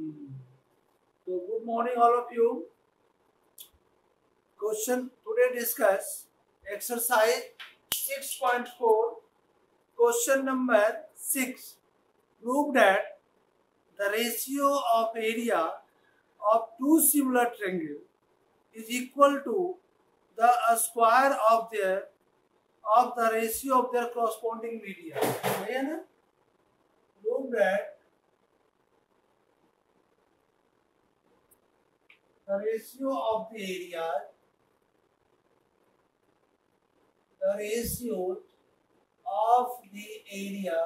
So good morning all of you. Question today discuss exercise 6.4 question number 6. Prove that the ratio of area of two similar triangles is equal to the square of the ratio of their corresponding media. सही है ना? Prove that the ratio of the area, the ratio of the area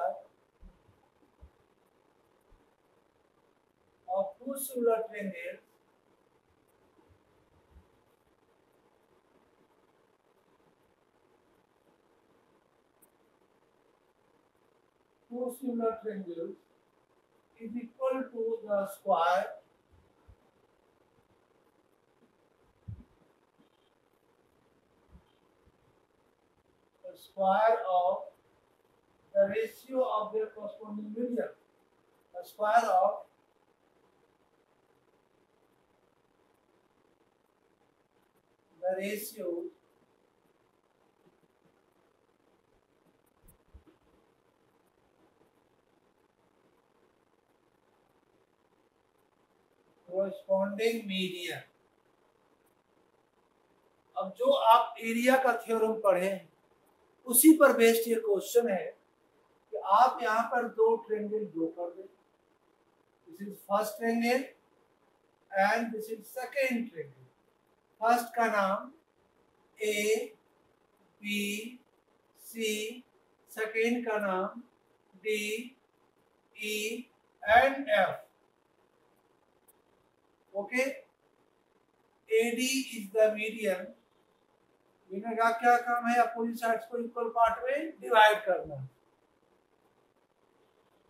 of two similar triangles is equal to the square of the ratio of their corresponding medium. The square of the ratio corresponding medium. अब जो आप area का theorem पढ़े हैं उसी पर based ये question है कि आप यहाँ पर दो ट्रायंगल ड्रॉ कर दें. This is first triangle and this is second triangle. First का नाम ए बी सी, सेकेंड का नाम D E and F. Okay, AD is the median. इनका क्या काम है? अपोजिट साइड्स को इक्वल पार्ट में डिवाइड करना.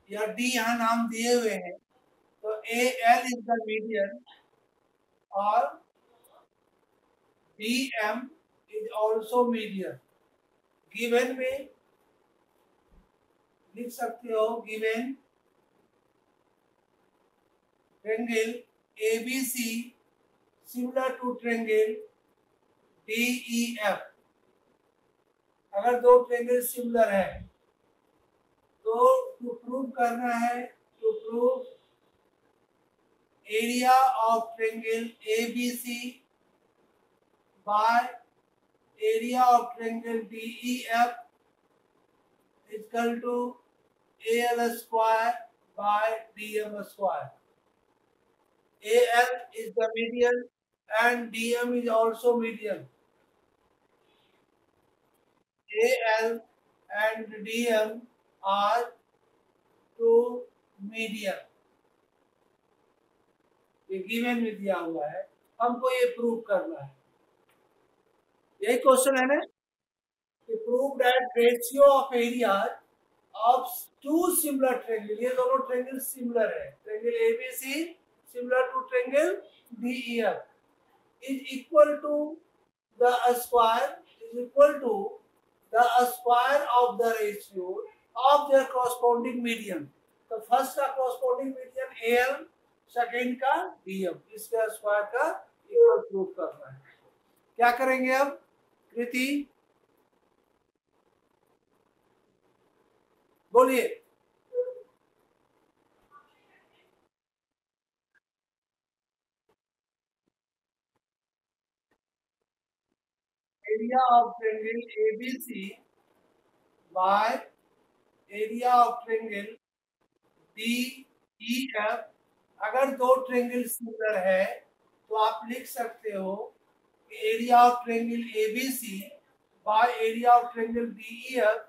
या D यहाँ नाम दिए हुए हैं तो AL इज द मीडियन और DM is also median. Given में लिख सकते हो given triangle ABC similar to triangle DEF. अगर दो ट्रायंगल सिमिलर है तो टू प्रूव करना है, to prove area of triangle ABC by area of triangle DEF equal to AL square by DM square. AL is the median and DM is also median. AL and DM are two median. ये given में दिया हुआ है, हमको ये prove करना है. यही क्वेश्चन है ना कि prove that ratio of area of two similar triangle, ये दोनों ट्रायंगल सिमिलर है. Triangle ABC similar to triangle DEF is equal to the square of the ratio of their corresponding median. तो फर्स्ट का corresponding median AL, second का DM, इसका square का equal prove करना है. क्या करेंगे अब कृति? बोलिए. area of triangle ABC by area of triangle DEF. अगर दो ट्रायंगल सिमिलर है तो आप लिख सकते हो area of triangle ABC by area of triangle DEF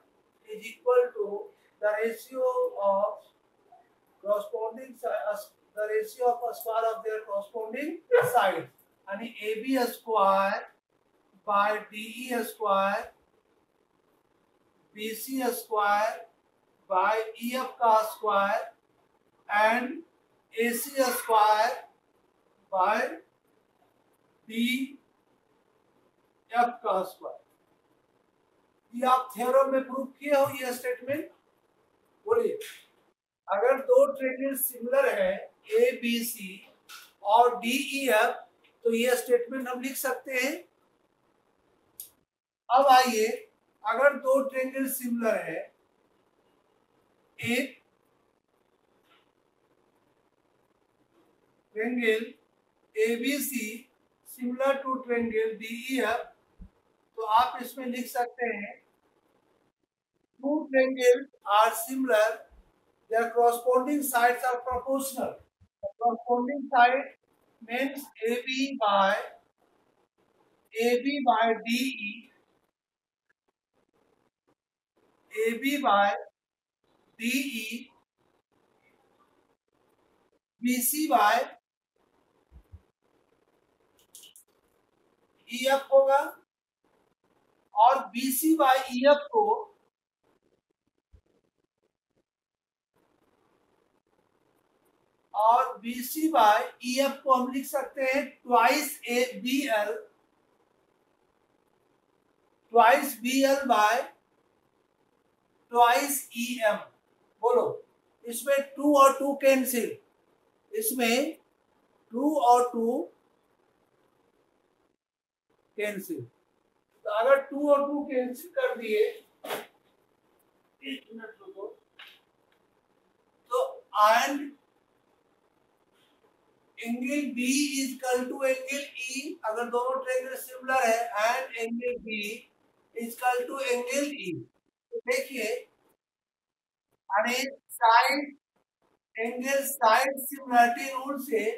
is equal to the ratio of corresponding the ratio of a square of their corresponding sides. यानी AB square by DE square BC square by EF का square and AC square by DF का square. ये आप theorem में prove किए हो ये statement. बोलिए. अगर दो ट्रायंगल सिमिलर है ए बी सी और डी ई एफ, तो ये स्टेटमेंट हम लिख सकते हैं। अब आइए, अगर दो ट्रायंगल सिमिलर है, एक triangle ABC similar to triangle DEF, तो आप इसमें लिख सकते हैं two triangles are similar, their corresponding sides are proportional. The corresponding side means AB by DE, AB by DE, BC by EF होगा, और BC by EF को BC by EF को हम लिख सकते हैं twice BL, twice BL by twice EM। बोलो, इसमें 2 और 2 कैंसिल, इसमें 2 और 2 कैंसिल। तो अगर 2 और 2 कैंसिल कर दिए, एक मिनट रुको, तो and angle B is equal to angle E, अगर दोनों ट्रायंगल सिमिलर है, and angle B is equal to angle E। तो देखिए, अरे side angle side similarity rule से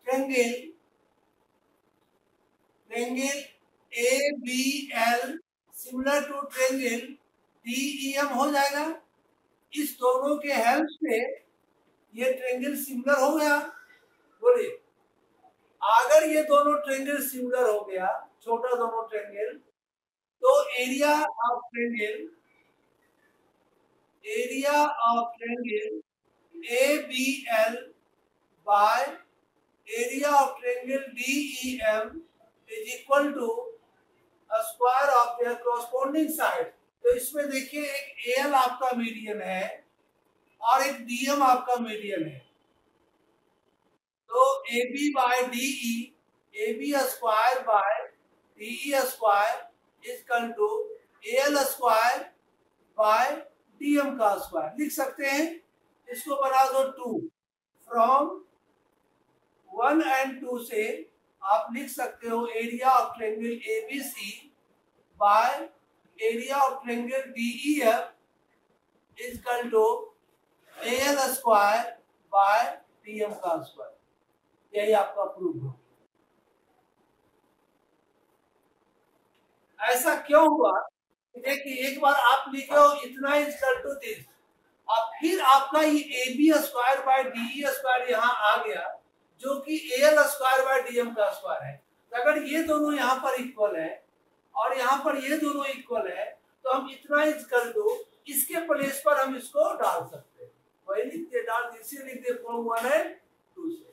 triangle ABL similar to triangle DEM हो जाएगा। इस दोनों के हेल्प से ये ट्रायंगल सिमिलर हो गया। बोलिए, अगर ये दोनों ट्रायंगल सिमिलर हो गया, छोटा दोनों ट्रायंगल, तो area of triangle ABL by area of triangle DEM is equal to square of their corresponding side. तो इसमें देखिए, एक AL आपका मीडियन है और एक DM आपका मीडियन है। तो AB by DE, AB square by DE square is equal to AL square by DM का स्क्वायर लिख सकते हैं। इसको बना दो 2, फ्रॉम 1 एंड 2 से आप लिख सकते हो area of triangle ABC by area of triangle DEF is equal to AL square by DM का स्क्वायर। यही आपका प्रूफ हो। ऐसा क्यों हुआ? देखिए, एक बार आप लिखे हो इतना इज इक्वल टू दिस, और फिर आपका ये AB square by DE square यहाँ आ गया, जो कि AL स्क्वायर बाय DM का स्क्वायर है। तो अगर ये दोनों यहाँ पर इक्वल है और यहाँ पर ये दोनों इक्वल है, तो हम इतना इज इक्वल टू, इसके प्लेस पर हम इसको डाल सकते हैं। वही लिखते डाल, इसे लिख दे फ्रॉम 1 एंड 2 से,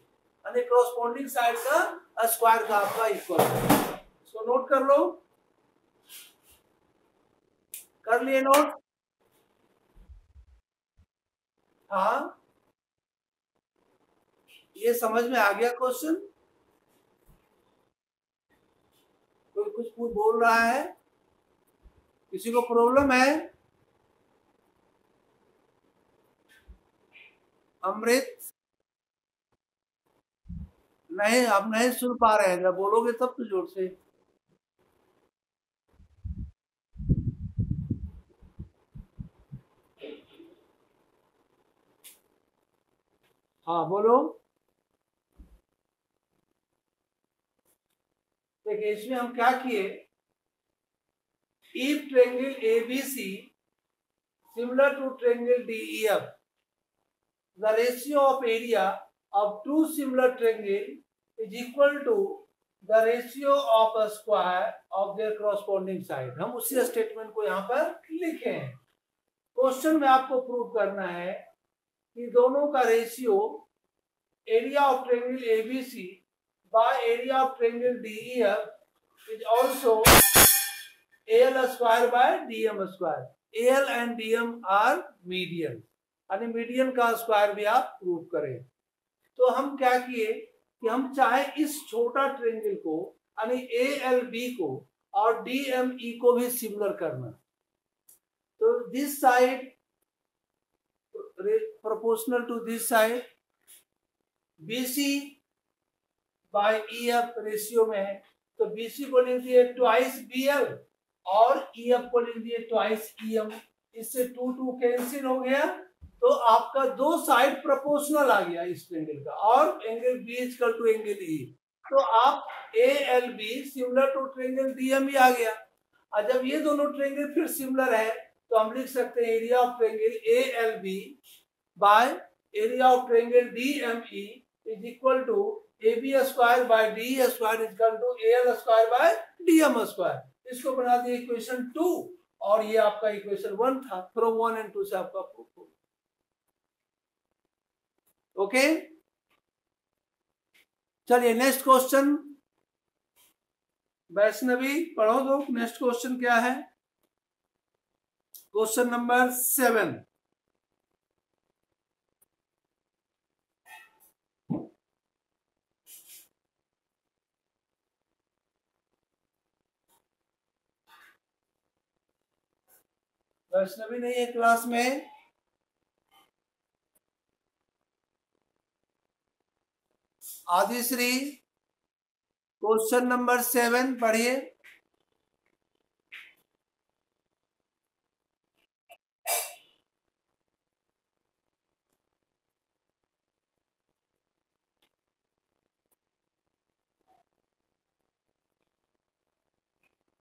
यानी कॉरस्पॉन्डिंग साइड का स्क्वायर का आपका इक्वल है। इसको नोट कर लो, कर लिए नोट? हाँ, ये समझ में आ गया क्वेश्चन? कोई कुछ बोल रहा है? किसी को प्रॉब्लम है? अमृत नहीं, आप नहीं सुन पा रहे हैं, जब बोलोगे तब तो जोर से। हाँ बोलो। देखिए, इसमें हम क्या किए, if triangle ABC similar to triangle DEF, the ratio of area of two similar triangles is equal to the ratio of a square of their corresponding side। हम उसी स्टेटमेंट को यहाँ पर लिखे हैं। क्वेश्चन में आपको प्रूव करना है कि दोनों का ratio area of triangle ABC by area of triangle DEF is also AL square by DM square. AL and DM are median, यानी मीडियन का स्क्वायर भी आप प्रूव करें। तो हम क्या किए कि हम चाहे इस छोटा ट्रेंगल को यानी ALB को और DME को भी सिमिलर करना, तो this side proportional to this side, BC by EF ratio में है, तो BC को लिख दिए ट्वाइस BL और EF को लिख दिए ट्वाइस EM, इससे 2 2 कैंसिल हो गया, तो आपका दो साइड प्रोपोर्शनल आ गया इस ट्रेंगल का, और angle B equal to angle E, तो आप ALB similar to triangle DME आ गया। और जब ये दोनों ट्रेंगल फिर सिमिलर है तो हम लिख सकते हैं area of triangle ALB by area of triangle DME is equal to AB square by DE square is equal to AL square by DM square. इसको बना दिए इक्वेशन 2, और ये आपका इक्वेशन 1 था, फ्रॉम 1 एंड 2 से आपका प्रूफ हो। ओके, चलिए नेक्स्ट क्वेश्चन वैष्णवी पढ़ो दो। नेक्स्ट क्वेश्चन क्या है? Question number 7। वैष्णवी नहीं है क्लास में? आदिश्री क्वेश्चन नंबर 7 पढ़िए।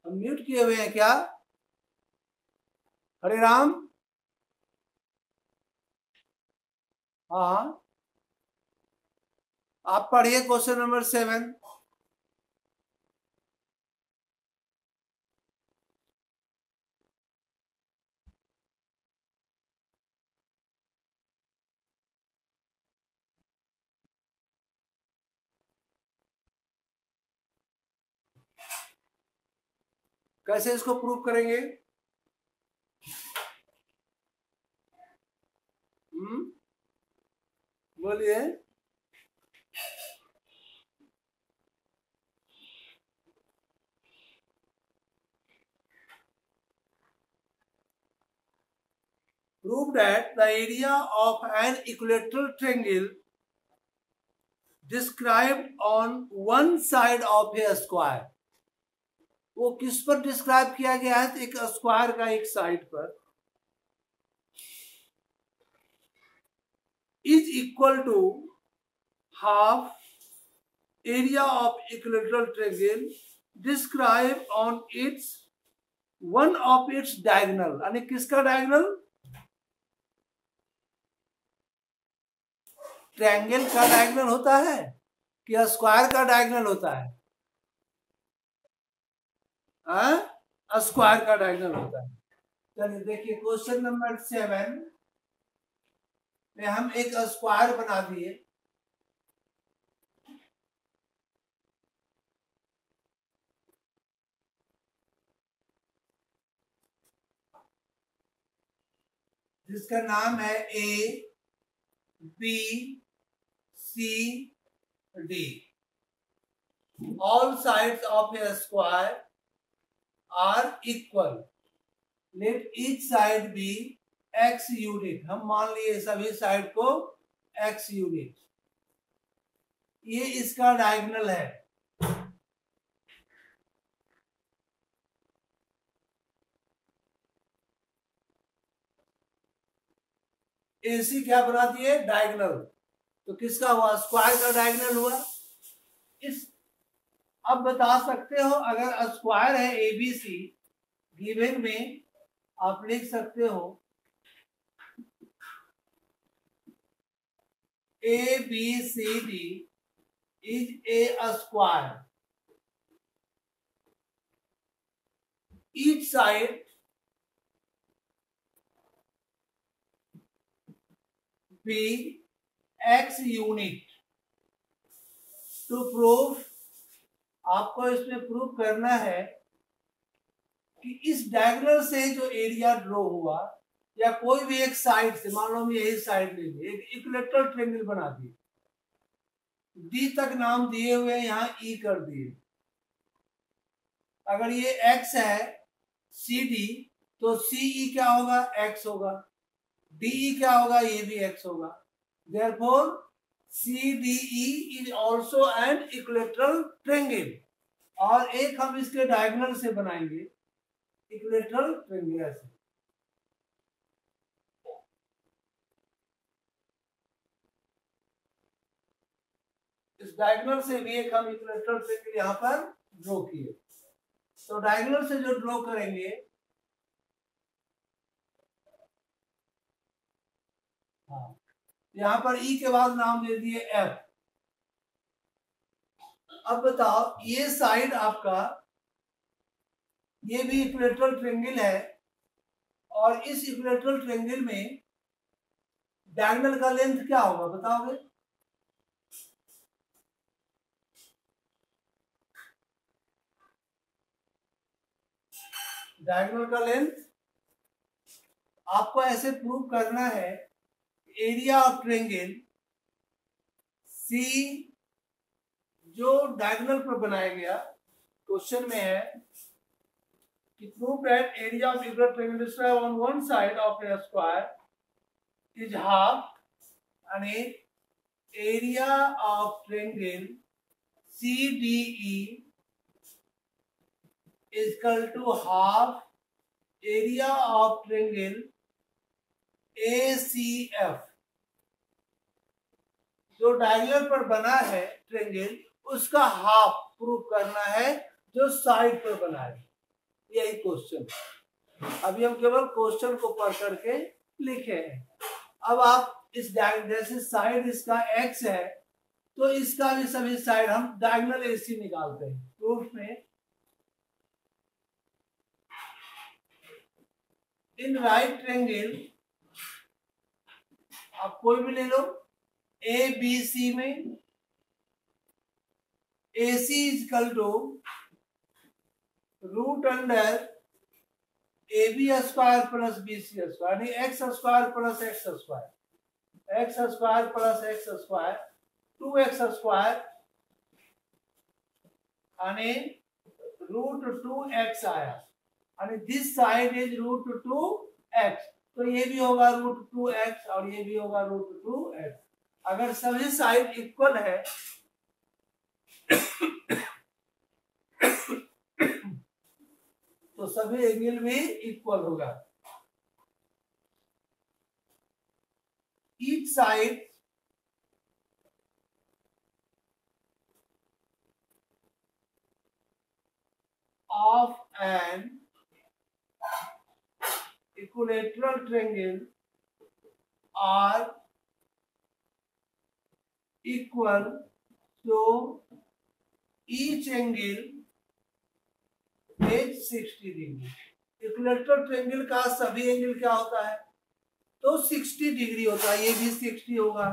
म्यूट किए हुए हैं क्या? हरे राम, हाँ आप पढ़िए क्वेश्चन नंबर 7। कैसे इसको प्रूव करेंगे? बोलिए। Prove that the area of an equilateral triangle described on one side of a square, वो किस पर डिस्क्राइब किया गया है? तो एक स्क्वायर का एक साइड पर, is equal to half area of equilateral triangle describe on its one of its diagonal, यानी किसका डायगोनल? ट्रायंगल का डायगोनल होता है कि स्क्वायर का डायगोनल होता है? स्क्वायर का डायगोनल होता है। चलिए देखिए क्वेश्चन नंबर 7 में हम एक स्क्वायर बना दिए, जिसका नाम है ABCD। All sides of a square are equal, let each side be x unit. हम मान लिए सभी साइड को x यूनिट। ये इसका डायगोनल है। AC क्या बना दिए? डायगोनल। तो किसका हुआ? स्क्वायर का डायगोनल हुआ। इस अब बता सकते हो, अगर स्क्वायर है ABC गिवन में, आप लिख सकते हो ABCD is a square. Each side be x unit. To prove, आपको इसमें प्रूव करना है कि इस डायगोनल से जो एरिया ड्रॉ हुआ या कोई भी एक साइड से, मान लो हम यही साइड ले लिए, एक इक्विलेटरल ट्रायंगल बना दिए, डी तक नाम दिए हुए यहाँ ई कर दिए। अगर ये एक्स है सी डी, तो सी ई क्या होगा, एक्स होगा, डी ई क्या होगा, ये भी एक्स होगा। Therefore C D E is also an equilateral triangle. और एक हम इसके डायगोनल से बनाएंगे इक्विलेटरल ट्रायंगल ऐसे। इस डायगोनल से भी एक हम इक्विलेटरल ट्रायंगल यहाँ पर ड्रॉ किए। तो डायगोनल से जो ड्रॉ करेंगे, हाँ, यहाँ पर ई के बाद नाम दे दिए एफ। अब बताओ, ये साइड आपका, ये भी इक्विलेटरल ट्रायंगल है, और इस इक्विलेटरल ट्रायंगल में डायगोनल का लेंथ क्या होगा बताओगे? डायगोनल का लेंथ आपको ऐसे प्रूव करना है, एरिया ऑफ ट्रायंगल सी जो डायगोनल पर बनाया गया, क्वेश्चन में है कि prove that area of equilateral triangle square on one side of a square is half, यानी area of triangle CDE is equal to half area of triangle ACF। जो diagonal पर बना है ट्रायंगल, उसका हाफ प्रूव करना है जो side पर बना है। यही क्वेश्चन। अभी हम केवल क्वेश्चन को पढ़ करके लिखे हैं। अब आप इस जैसे साइड इसका x है, तो इसका भी सभी साइड हम डायगोनल AC निकालते हैं। प्रूफ में इन राइट ट्रायंगल आप कोई भी ले लो, ABC में AC is equal to root under AB square plus BC square, यानी x square plus x square, x square plus x square 2x square, यानी रूट 2x आया, यानी this side is root 2x, तो ये भी होगा root 2x और ये भी होगा रूट 2x। अगर सभी साइड इक्वल है तो सभी एंगल भी इक्वल होगा। Each side of an equilateral triangle are equal, so each angle is 60 degree. Equilateral triangle का सभी एंगल क्या होता है, तो 60 डिग्री होता है। ये भी 60 होगा,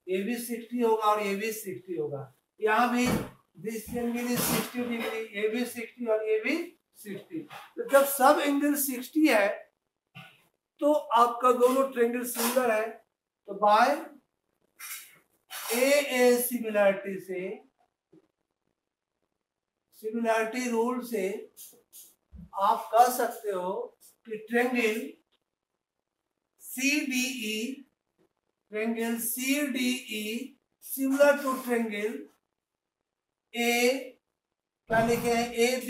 ये भी 60 होगा और ये भी 60 होगा। यहाँ भी दिस एंगल इज 60 डिग्री, ये भी 60 और ये भी 60। तो जब सब एंगल 60 है तो आपका दोनों ट्रायंगल सिमिलर है। तो बाय ए सिमिलरिटी से, सिमिलरिटी रूल से आप कह सकते हो कि triangle CDE similar to triangle A, क्या लिखे हैं, AB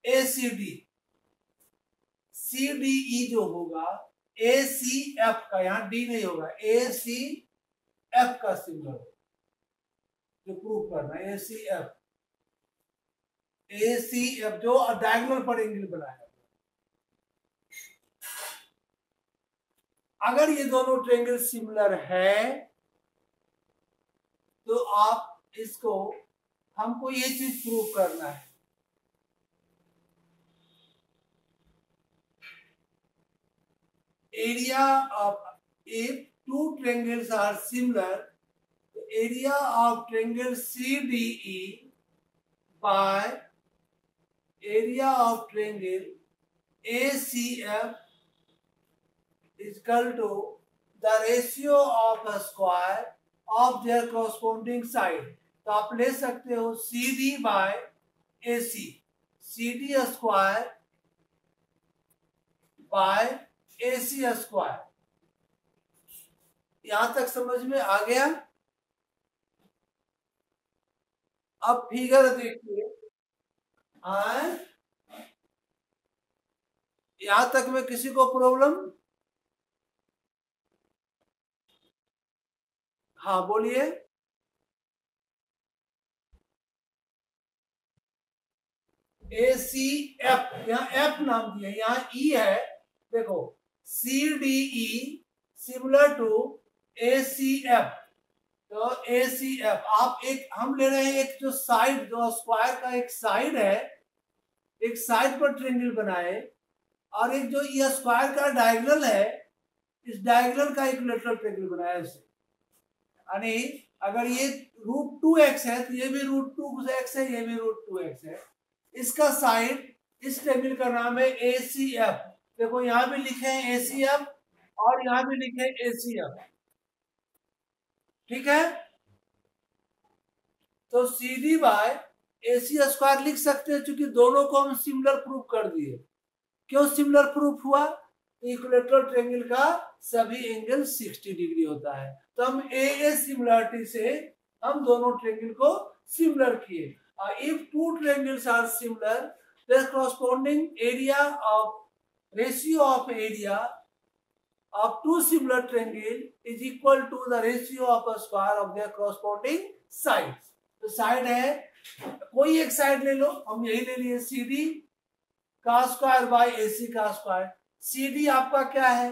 ACD। CDE जो होगा ACF का, यहाँ D नहीं होगा, ACF का सिमिलर जो प्रूव करना है, ACF जो डायगोनल पर एंगल बनाया। अगर ये दोनों ट्रायंगल सिमिलर है तो आप इसको, हमको ये चीज प्रूव करना है, area of, if two triangles are similar, area of triangle CDE by area of triangle ACF is equal to the ratio of a square of their corresponding side. तो आप ले सकते हो CD by AC, CD square by AC square. यहां तक समझ में आ गया? अब फिगर देखिए, यहां तक में किसी को प्रॉब्लम? हाँ बोलिए। ACF, यहाँ F नाम दिया, यहाँ E है, देखो CDE सिमिलर टू ACF। तो ACF आप एक हम ले रहे हैं, एक जो साइड, जो स्क्वायर का एक साइड है, एक साइड पर ट्रायंगल बनाए, और एक जो ये स्क्वायर का डायगोनल है, इस डायगोनल का एक लेटरल ट्रायंगल बनाया इसे। यानी अगर ये √2x है तो ये भी √2x है, ये भी √2x है। इसका साइड, इस ट्रायंगल का नाम है ACF। देखो यहां भी लिखे हैं ACF और यहां भी लिखे हैं ACF, ठीक है? तो CD बाय AC स्क्वायर लिख सकते हैं, क्योंकि दोनों को हम सिमिलर प्रूफ कर दिए। क्यों सिमिलर प्रूफ हुआ? इक्विलैटरल ट्रायंगल का सभी एंगल 60 डिग्री होता है, तो हम AA सिमिलरिटी से हम दोनों ट्रायंगल को सिमिलर किए। If two triangles are similar, their corresponding area of ratio of area of two similar triangles is equal to the ratio of a square of their corresponding sides। तो side है, कोई एक side ले लो, हम यही ले लिए CD का स्क्वायर बाय AC का स्क्वायर। CD आपका क्या है?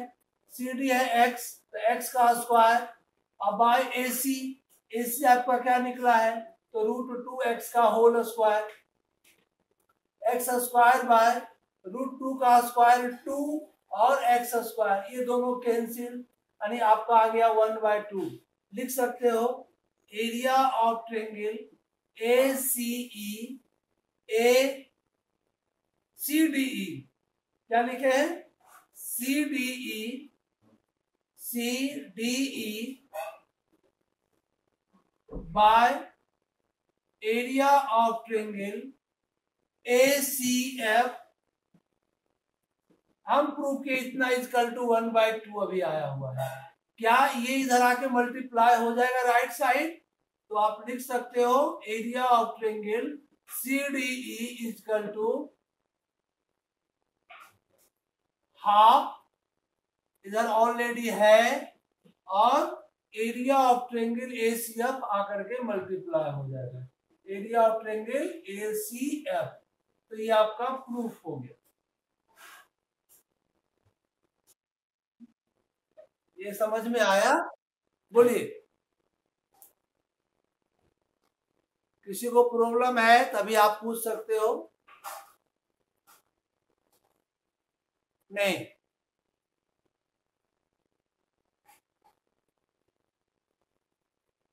CD है x, तो x का स्क्वायर अब बाय AC, AC आपका क्या निकला है? तो √2x का whole square, x square by √2 का स्क्वायर 2 और x स्क्वायर, ये दोनों कैंसिल, यानी आपका आ गया 1/2। लिख सकते हो एरिया ऑफ ट्रायंगल CDE, क्या लिखे हैं? CDE bye area of triangle ACF। हम प्रूफ के इतना इक्वल टू 1/2 अभी आया हुआ है। क्या ये इधर आके मल्टीप्लाई हो जाएगा राइट साइड? तो आप लिख सकते हो area of triangle CDE equal to half, इधर ऑलरेडी है, और एरिया ऑफ ट्रायंगल ACF आकर के मल्टीप्लाई हो जाएगा, एरिया ऑफ ट्रायंगल ACF। तो ये आपका प्रूफ हो गया। ये समझ में आया? बोलिए, किसी को प्रॉब्लम है तभी आप पूछ सकते हो। नहीं,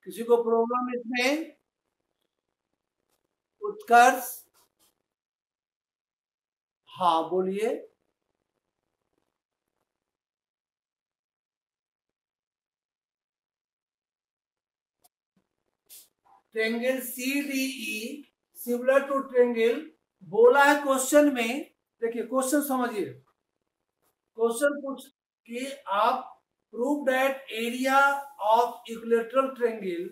किसी को प्रॉब्लम इसमें? उत्कर्ष, हाँ बोलिए। Triangle CDE similar to triangle बोला है क्वेश्चन में। देखिए क्वेश्चन समझिए, क्वेश्चन पूछ कि आप prove that area of equilateral triangle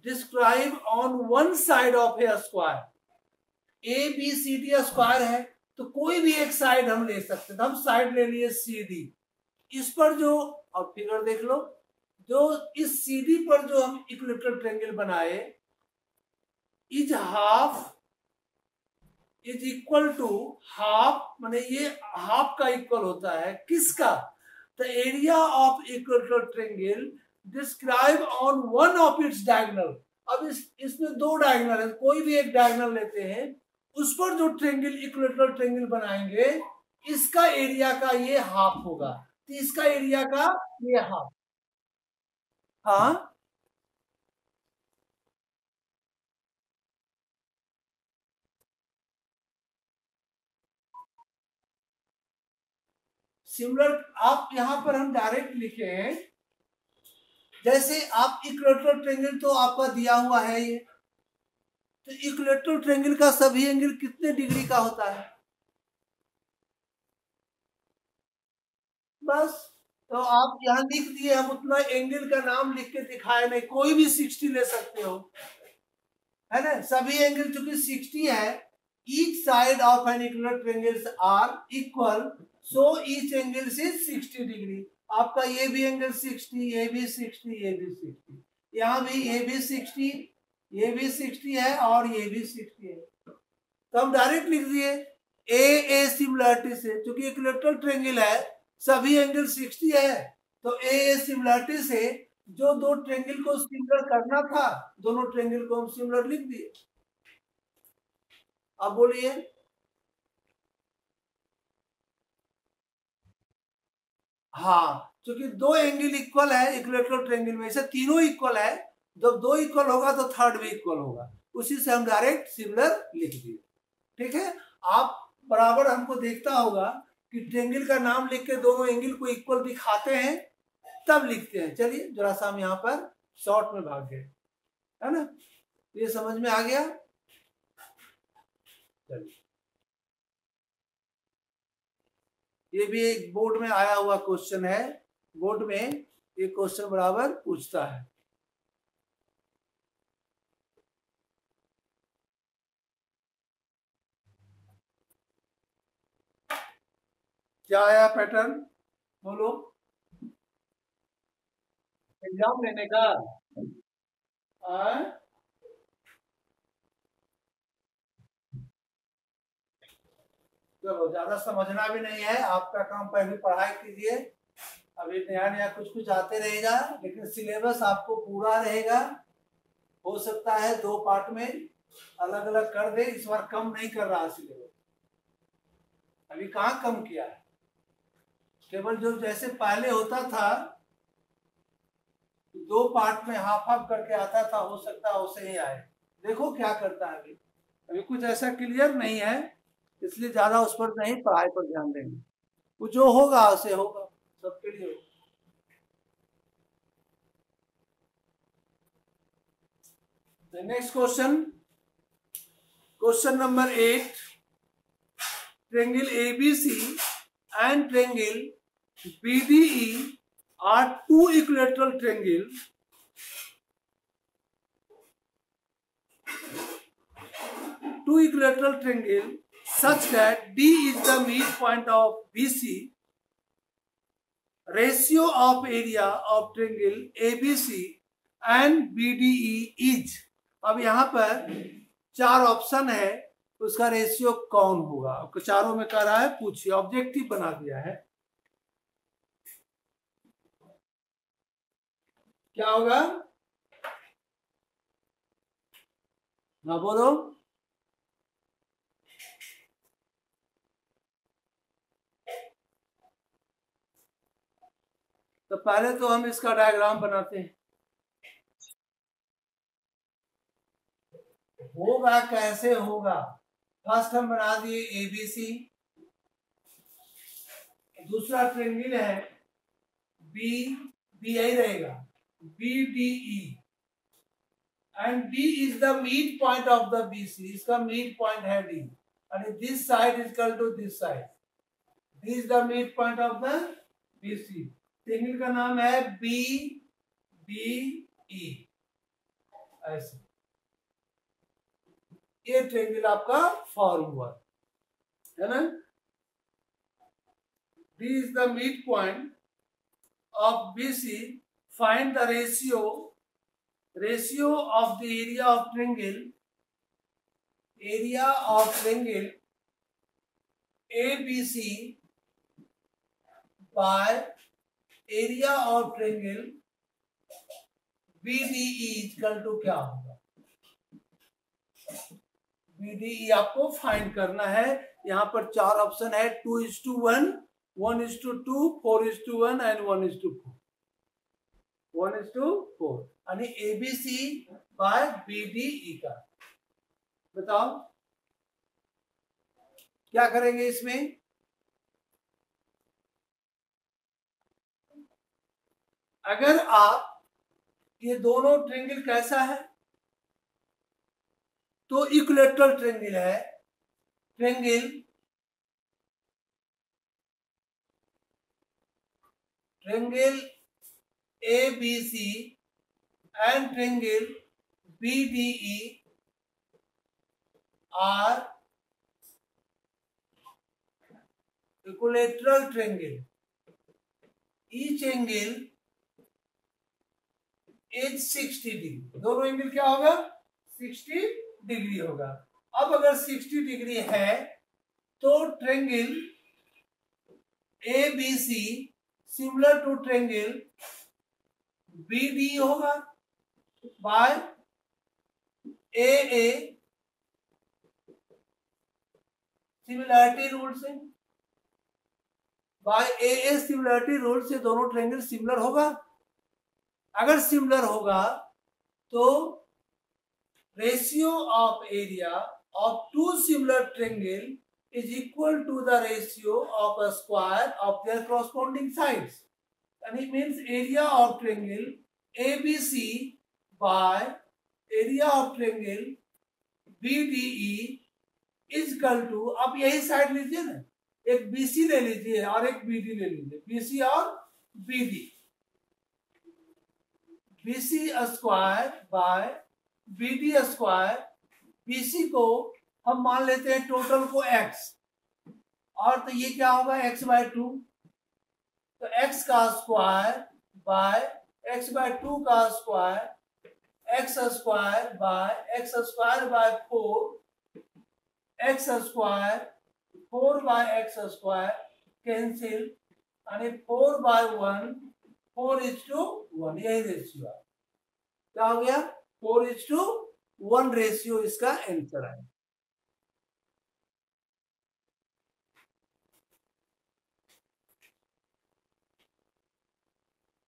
describe on one side of a square. ABCD square है, तो कोई भी एक साइड हम ले सकते हैं। हम साइड ले लिए CD, इस पर जो, और फिगर देख लो, जो इस CD पर जो हम इक्विलैटरल ट्रायंगल बनाए, is half is equal to half, माने ये हाफ का इक्वल होता है किसका? The area of equilateral triangle describe on one of its diagonal. अब इसमें दो डायगोनल है, कोई भी एक डायगोनल लेते हैं, उस पर जो ट्रायंगल इक्विलैटरल ट्रायंगल बनाएंगे, इसका एरिया का ये हाफ होगा, तो इसका एरिया का ये हाफ। हाँ सिमिलर आप यहां पर हम डायरेक्ट लिखे हैं, जैसे आप इक्विलेटरल ट्रायंगल तो आपका दिया हुआ है ये, तो इक्विलेटरल ट्रायंगल का सभी एंगल कितने डिग्री का होता है, बस। तो आप यहाँ लिख दिए, हम उतना एंगल का नाम लिख के दिखाए नहीं, कोई भी 60 ले सकते हो, है ना, सभी एंगल चूंकि 60 है, each side of an equilateral triangles are equal, so each angle is 60 degree. आपका ये भी एंगल 60, ये भी 60, ये भी 60, यहाँ भी ये भी 60, ये भी 60 है और ये भी 60 है। तो हम डायरेक्ट लिख दिए ए सिमिलरिटी से, क्योंकि इक्विलेटरल ट्रायंगल है, सभी एंगल 60 है, तो ए सिमिलरिटी से जो दो ट्रायंगल को सिमिलर करना था, दोनों ट्रायंगल को हम सिमिलर लिख दिए। अब बोलिए, हाँ, क्योंकि दो एंगल इक्वल है इक्विलेटरल ट्रायंगल में, से तीनों इक्वल है, जब दो इक्वल होगा तो थर्ड भी इक्वल होगा, उसी से हम डायरेक्ट सिमिलर लिख दिए। ठीक है, आप बराबर हमको देखता होगा कि ट्रायंगल का नाम लिख के दोनों एंगल को इक्वल दिखाते हैं तब लिखते हैं। चलिए जरा सा हम यहाँ पर शॉर्ट में भाग गए, है ना, ये समझ में आ गया। चलिए, ये भी एक बोर्ड में आया हुआ क्वेश्चन है, बोर्ड में एक क्वेश्चन बराबर पूछता है। क्या आया पैटर्न, बोलो, एग्जाम लेने का। चलो, ज्यादा समझना भी नहीं है, आपका काम पहले पढ़ाई कीजिए, अभी नया नया कुछ कुछ आते रहेगा, लेकिन सिलेबस आपको पूरा रहेगा। हो सकता है 2 पार्ट में अलग अलग कर दे, इस बार कम नहीं कर रहा सिलेबस, अभी कहाँ कम किया है, केवल जो जैसे पहले होता था 2 पार्ट में हाफ हाफ करके आता था, हो सकता है उसे ही आए। देखो क्या करता है, अभी अभी कुछ ऐसा क्लियर नहीं है, इसलिए ज्यादा उस पर नहीं, पढ़ाई पर ध्यान देंगे, वो जो होगा उसे होगा, सबके लिए होगा। The next question number 8, triangle ABC and triangle BDE are two equilateral triangles such that D is the midpoint of BC. Ratio of area of triangle ABC and BDE is, अब यहाँ पर 4 ऑप्शन है, उसका ratio कौन होगा, आपको चारों में कह रहा है, पूछिए, ऑब्जेक्टिव बना दिया है, क्या होगा, ना बोलो। तो पहले तो हम इसका डायग्राम बनाते हैं, होगा कैसे होगा, फर्स्ट हम बना दिए एबीसी, दूसरा ट्रायंगल है बी, बी यही रहेगा, BDE, and B is the mid point of the BC, इसका मिड पॉइंट है D, and this side is equal to this side, D is the mid point of the BC. Triangle का नाम है B D E, ऐसे ये triangle आपका form हुआ, है ना। D is the midpoint of BC. Find the ratio of the area of triangle ABC by area of triangle BDE equal to क्या होगा, BDE आपको फाइंड करना है। यहाँ पर 4 ऑप्शन है, 2:1, 1:2, 4:1 एंड 1:4, 1:4, यानी ABC बाय BDE का। बताओ क्या करेंगे इसमें, अगर आप ये दोनों ट्रेंगल कैसा है, तो इक्विलेटरल ट्रेंगल है। Triangle ABC and triangle BDE are equilateral triangle. Each angle is 60 degree. दोनों एंगल क्या होगा? 60 डिग्री होगा। अब अगर 60 डिग्री है तो triangle ABC similar to triangle BD होगा बाय AA सिमिलैरिटी रूल से। बाय AA सिमिलैरिटी रूल से दोनों ट्रेंगल सिमिलर होगा। अगर सिमिलर होगा तो ratio of area of two similar triangle is equal to the ratio of a square of their corresponding sides, and it means area of triangle ABC by area of triangle BDE is equal to, अब यही side लीजिए ना, एक BC ले लीजिए और एक BD ले लीजिए, BC और BD, BC square by BD square. BC को हम मान लेते हैं टोटल को x, और तो ये क्या होगा x बाय 2, तो x का स्क्वायर बाय x बाय 2 का square, x square by 4, x square 4 by x square cancel, यानी 4 बाय 1 4:1, यही रेशियो है। क्या हो गया? 4:1 रेशियो इसका आंसर है।